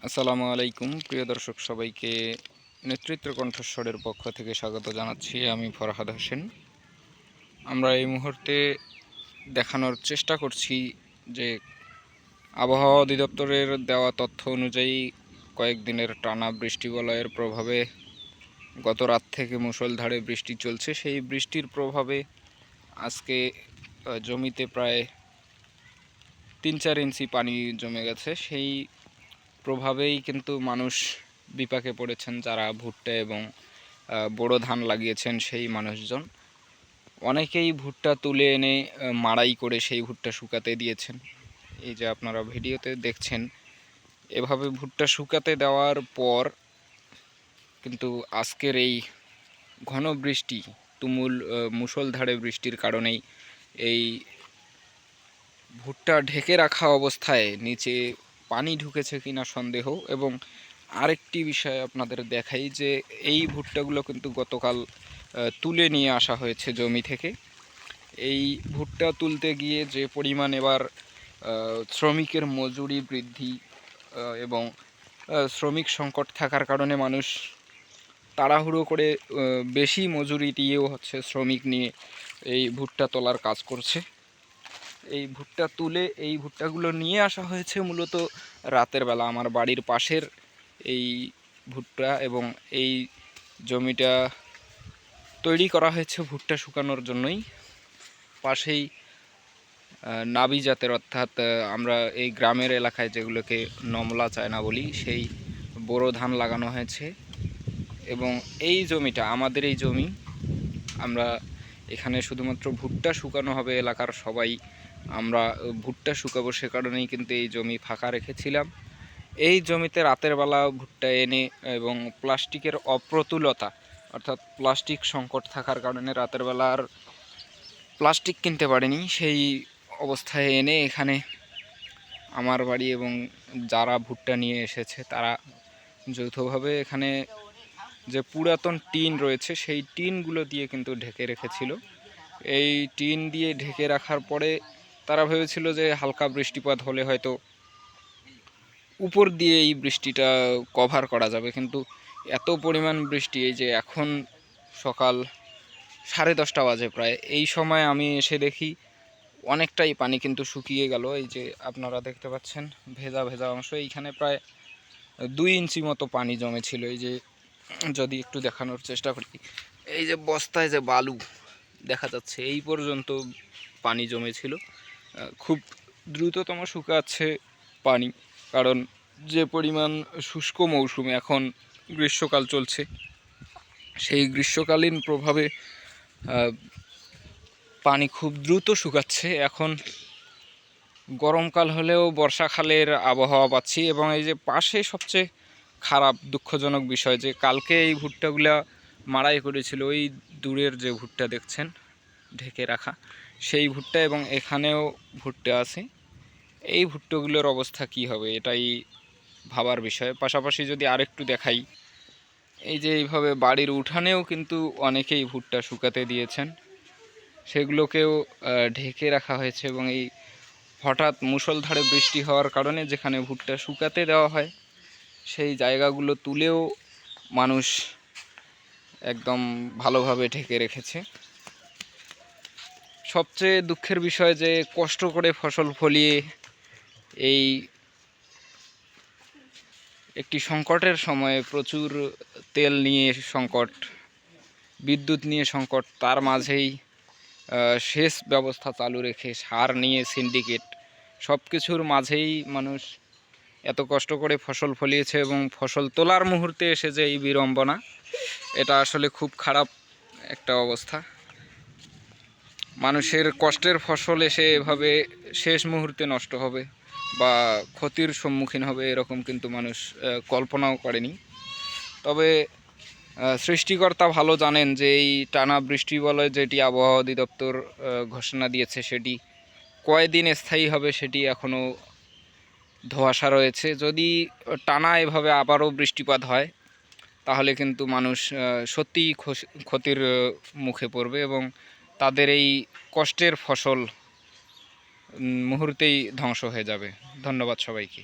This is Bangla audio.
আসসালামু আলাইকুম প্রিয় দর্শক সবাইকে নেতৃত্ব কণ্ঠস্বরের পক্ষ থেকে স্বাগত জানাচ্ছি। আমি ফরহাদ হোসেন। আমরা এই মুহূর্তে দেখানোর চেষ্টা করছি যে আবহাওয়া অধিদপ্তরের দেওয়া তথ্য অনুযায়ী কয়েকদিনের টানা বৃষ্টি বলয়ের প্রভাবে গত রাত থেকে মুষলধারে বৃষ্টি চলছে। সেই বৃষ্টির প্রভাবে আজকে জমিতে প্রায় ৩-৪ ইঞ্চি পানি জমে গেছে। সেই প্রভাবেই কিন্তু মানুষ বিপাকে পড়েছেন, যারা ভুট্টা এবং বোরো ধান লাগিয়েছেন সেই মানুষজন। অনেকেই ভুট্টা তুলে এনে মাড়াই করে সেই ভুট্টা শুকাতে দিয়েছেন। এই যে আপনারা ভিডিওতে দেখছেন, এভাবে ভুট্টা শুকাতে দেওয়ার পর কিন্তু আজকের এই ঘন বৃষ্টি, তুমুল মুষলধারে বৃষ্টির কারণেই এই ভুট্টা ঢেকে রাখা অবস্থায় নিচে পানি ঢুকেছে কিনা সন্দেহ। এবং আরেকটি বিষয় আপনাদের দেখাই যে এই ভুট্টাগুলো কিন্তু গতকাল তুলে নিয়ে আসা হয়েছে জমি থেকে। এই ভুট্টা তুলতে গিয়ে যে পরিমাণ এবার শ্রমিকের মজুরি বৃদ্ধি এবং শ্রমিক সংকট থাকার কারণে মানুষ তাড়াহুড়ো করে বেশি মজুরি দিয়েও শ্রমিক নিয়ে এই ভুট্টা তোলার কাজ করছে। এই ভুট্টা তুলে এই ভুট্টাগুলো নিয়ে আসা হয়েছে মূলত রাতের বেলা। আমার বাড়ির পাশের এই ভুট্টা এবং এই জমিটা তৈরি করা হয়েছে ভুট্টা শুকানোর জন্যই। পাশেই নাবি জাতের, অর্থাৎ আমরা এই গ্রামের এলাকায় যেগুলোকে নমলা চায়না বলি, সেই বোরো ধান লাগানো হয়েছে। এবং এই জমিটা আমাদের এই জমি, আমরা এখানে শুধুমাত্র ভুট্টা শুকানো হবে। এলাকার সবাই আমরা ভুট্টা শুকাবো, সে কারণেই কিন্তু এই জমি ফাঁকা রেখেছিলাম। এই জমিতে রাতের বেলা ভুট্টা এনে এবং প্লাস্টিকের অপ্রতুলতা, অর্থাৎ প্লাস্টিক সংকট থাকার কারণে রাতের বেলা আর প্লাস্টিক কিনতে পারিনি, সেই অবস্থায় এনে এখানে আমার বাড়ি এবং যারা ভুট্টা নিয়ে এসেছে তারা যৌথভাবে এখানে যে পুরাতন টিন রয়েছে সেই টিনগুলো দিয়ে কিন্তু ঢেকে রেখেছিল। এই টিন দিয়ে ঢেকে রাখার পরে তারা ভেবেছিল যে হালকা বৃষ্টিপাত হলে হয়তো উপর দিয়ে এই বৃষ্টিটা কভার করা যাবে, কিন্তু এত পরিমাণ বৃষ্টি, এই যে এখন সকাল 10:30 বাজে প্রায়, এই সময় আমি এসে দেখি অনেকটাই পানি কিন্তু শুকিয়ে গেল। এই যে আপনারা দেখতে পাচ্ছেন ভেজা ভেজা অংশ, এইখানে প্রায় 2 ইঞ্চি মতো পানি জমেছিল। এই যে যদি একটু দেখানোর চেষ্টা করি, এই যে বস্তায় যে বালু দেখা যাচ্ছে, এই পর্যন্ত পানি জমেছিল। খুব দ্রুততম শুকাচ্ছে পানি, কারণ যে পরিমাণ শুষ্ক মৌসুমে এখন গ্রীষ্মকাল চলছে, সেই গ্রীষ্মকালীন প্রভাবে পানি খুব দ্রুত শুকাচ্ছে। এখন গরমকাল হলেও বর্ষাকালের আবহাওয়া পাচ্ছি। এবং এই যে পাশে সবচেয়ে খারাপ দুঃখজনক বিষয় যে কালকে এই ভুট্টাগুলা মাড়াই করেছিল, ওই দূরের যে ভুট্টা দেখছেন ঢেকে রাখা, সেই ভুট্টা, এবং এখানেও ভুট্টা আছে। এই ভুট্টাগুলোর অবস্থা কি হবে এটাই ভাবার বিষয়। পাশাপাশি যদি আরেকটু দেখাই, এই যে এইভাবে বাড়ির উঠানেও কিন্তু অনেকেই ভুট্টা শুকাতে দিয়েছেন, সেগুলোকেও ঢেকে রাখা হয়েছে। এবং এই হঠাৎ মুষলধারে বৃষ্টি হওয়ার কারণে যেখানে ভুট্টা শুকাতে দেওয়া হয় সেই জায়গাগুলো তুলেও মানুষ একদম ভালোভাবে ঢেকে রেখেছে। সবচেয়ে দুঃখের বিষয় যে কষ্ট করে ফসল ফলিয়ে এই একটি সংকটের সময়ে প্রচুর তেল নিয়ে সংকট, বিদ্যুৎ নিয়ে সংকট, তার মাঝেই সেচ ব্যবস্থা চালু রেখে সার নিয়ে সিন্ডিকেট, সব কিছুর মাঝেই মানুষ এত কষ্ট করে ফসল ফলিয়েছে এবং ফসল তোলার মুহূর্তে এসে যে এই বিড়ম্বনা, এটা আসলে খুব খারাপ একটা অবস্থা। মানুষের কষ্টের ফসল এসে এভাবে শেষ মুহূর্তে নষ্ট হবে বা ক্ষতির সম্মুখীন হবে, এরকম কিন্তু মানুষ কল্পনাও করেনি। তবে সৃষ্টিকর্তা ভালো জানেন যে এই টানা বৃষ্টি বলে যেটি আবহাওয়া অধিদপ্তর ঘোষণা দিয়েছে সেটি কয়দিন স্থায়ী হবে সেটি এখনও ধোঁয়াশা রয়েছে। যদি টানা এভাবে আবারও বৃষ্টিপাত হয় তাহলে কিন্তু মানুষ সত্যিই ক্ষতির মুখে পড়বে এবং তাদের এই কষ্টের ফসল মুহূর্তেই ধ্বংস হয়ে যাবে। ধন্যবাদ সবাইকে।